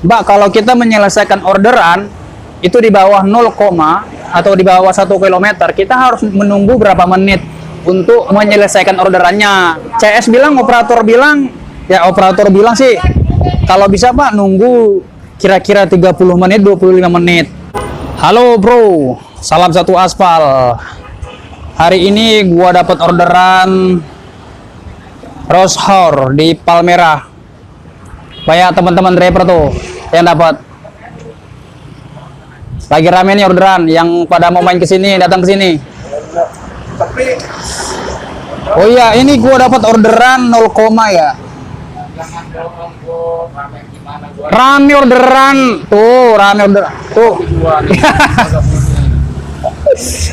Mbak, kalau kita menyelesaikan orderan itu di bawah 0, atau di bawah 1 km, kita harus menunggu berapa menit untuk menyelesaikan orderannya. CS bilang, operator bilang sih kalau bisa Pak nunggu kira-kira 30 menit, 25 menit. Halo bro, salam satu aspal. Hari ini gua dapat orderan Roshor di Palmerah. Banyak teman-teman driver tuh yang dapat. Lagi rame nih orderan yang pada mau main ke sini, datang ke sini. Oh iya, ini gua dapat orderan 0, ya. Rame orderan tuh, tuh.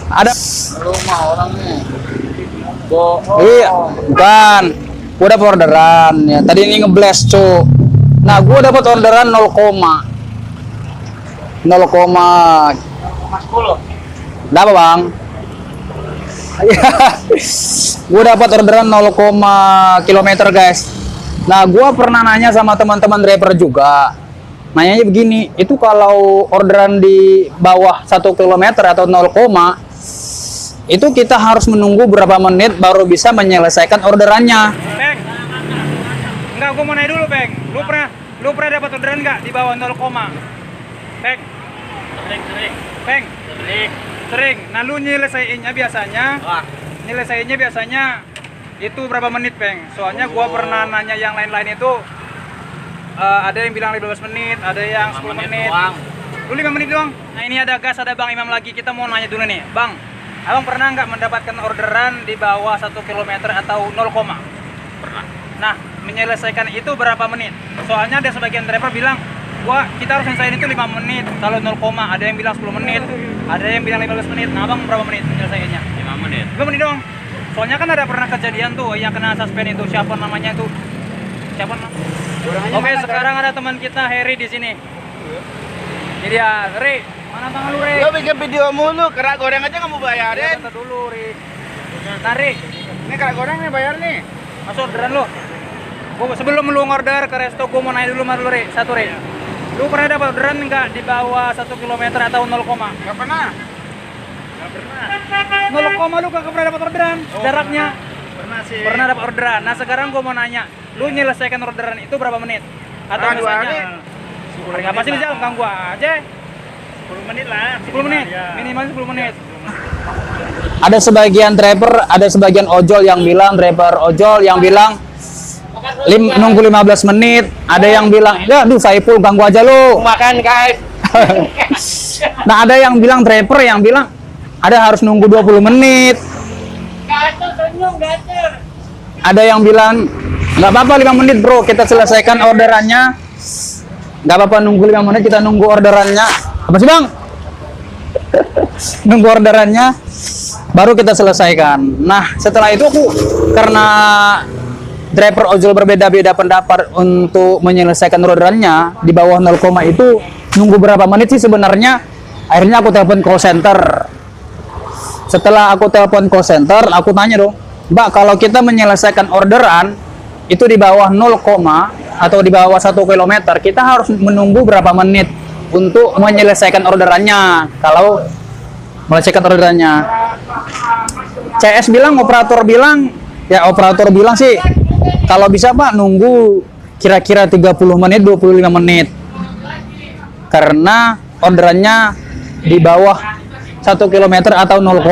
Ada rumah orang nih. Iya, bukan. Gua dapat orderan ya. Tadi ini ngeblast, cu. Nah, gua dapat orderan 0, 0,10. Dapat, Bang? Gua dapat orderan 0, kilometer, guys. Nah, gua pernah nanya sama teman-teman driver juga. Nanyanya begini, itu kalau orderan di bawah 1 km atau 0, itu kita harus menunggu berapa menit baru bisa menyelesaikan orderannya. Bang, enggak, gua mau nanya dulu, Bang. Lu pernah dapat orderan nggak di bawah 0, Bang? Sering. Sering. Nah, lu nyelesainnya biasanya itu berapa menit, Bang? Soalnya gua pernah nanya yang lain-lain itu ada yang bilang 15 menit, ada yang 10 menit. Lu 5 menit doang. Nah, ini ada gas, ada Bang Imam lagi. Kita mau nanya dulu nih, Bang. Abang pernah nggak mendapatkan orderan di bawah 1 km atau 0, Pernah. Nah, menyelesaikan itu berapa menit? Soalnya ada sebagian driver bilang, kita harus selesaiin itu 5 menit. Kalau 0, ada yang bilang 10 menit, ada yang bilang 15 menit. Nah, Abang berapa menit menyelesaikannya? 5 menit. 5 menit doang. Soalnya kan ada pernah kejadian tuh yang kena suspend itu, siapa namanya tuh? Oke, sekarang ada teman kita Heri di sini. Jadi ya, Ri, mana tangan lu, Ri? Lo bikin video mulu, kerak goreng aja nggak mau bayarin. Kata dulu, Ri. Nah, Ri, Ini kerak goreng nih bayar nih. masuk orderan lu. Sebelum lu ngorder ke resto, gua mau nanya dulu sama lu, Ri. Satu, Ri. Lu pernah dapat orderan nggak di bawah 1 km atau 0, Nggak pernah. 0, lu gak pernah dapat orderan? Jaraknya? Pernah sih. Pernah dapat orderan. Nah, sekarang gua mau nanya, lu nyelesaikan orderan itu berapa menit? Atau Ah, 2 misalnya 10 menit. Apa sih bisa ganggu aja? 10 menit lah. 10 menit. Ya. Minimal 10 menit. Ada sebagian driver, ada sebagian ojol yang bilang, nunggu 15 menit. Ada yang bilang, ya aduh Saiful ganggu aja lu. Makan guys. Nah, ada yang bilang driver yang bilang ada harus nunggu 20 menit. Ada yang bilang nggak apa-apa 5 menit bro, kita selesaikan orderannya. Nggak apa-apa nunggu 5 menit, kita nunggu orderannya. Apa sih bang? Nunggu orderannya baru kita selesaikan. Nah, setelah itu aku, karena driver ojol berbeda-beda pendapat untuk menyelesaikan orderannya di bawah 0, itu nunggu berapa menit sih sebenarnya. Akhirnya aku telepon call center. Setelah aku telepon call center, aku tanya dong, Mbak, kalau kita menyelesaikan orderan itu di bawah 0, atau di bawah 1 km, kita harus menunggu berapa menit untuk menyelesaikan orderannya. Kalau menyelesaikan orderannya, CS bilang, operator bilang sih kalau bisa Pak nunggu kira-kira 30 menit, 25 menit. Karena orderannya di bawah 1 km atau 0,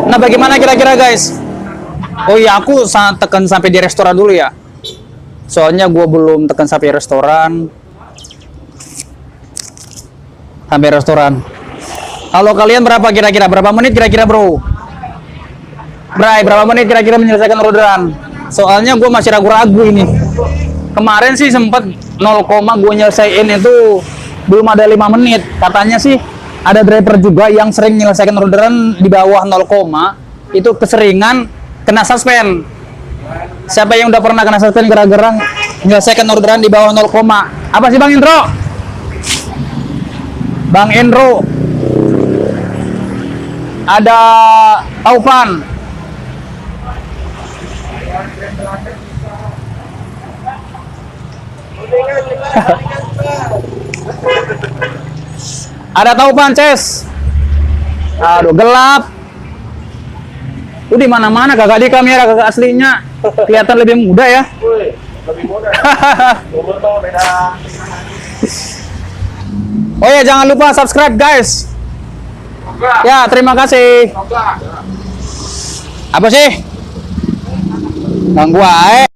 Nah, bagaimana kira-kira guys? Oh iya, aku tekan sampai di restoran dulu ya. Soalnya gue belum tekan sampai restoran. Kalau kalian berapa kira-kira? Berapa menit kira-kira bro? Bray, berapa menit kira-kira menyelesaikan orderan? Soalnya gue masih ragu-ragu ini. Kemarin sih sempat 0, gue nyelesain itu belum ada 5 menit. Katanya sih ada driver juga yang sering menyelesaikan orderan di bawah 0, itu keseringan kena suspend. Siapa yang udah pernah kena suspend gara-gara menyelesaikan orderan di bawah 0, apa sih Bang Indro? Bang Indro. Ada Taufan. Ada taupan, Ces. Aduh, gelap. Di mana-mana kagak di kamera, kagak aslinya. Kelihatan lebih muda ya. Woi, lebih mudah. Umur tuh beda. Oh ya, jangan lupa subscribe, guys. Ya, terima kasih. Apa sih? Bang gua,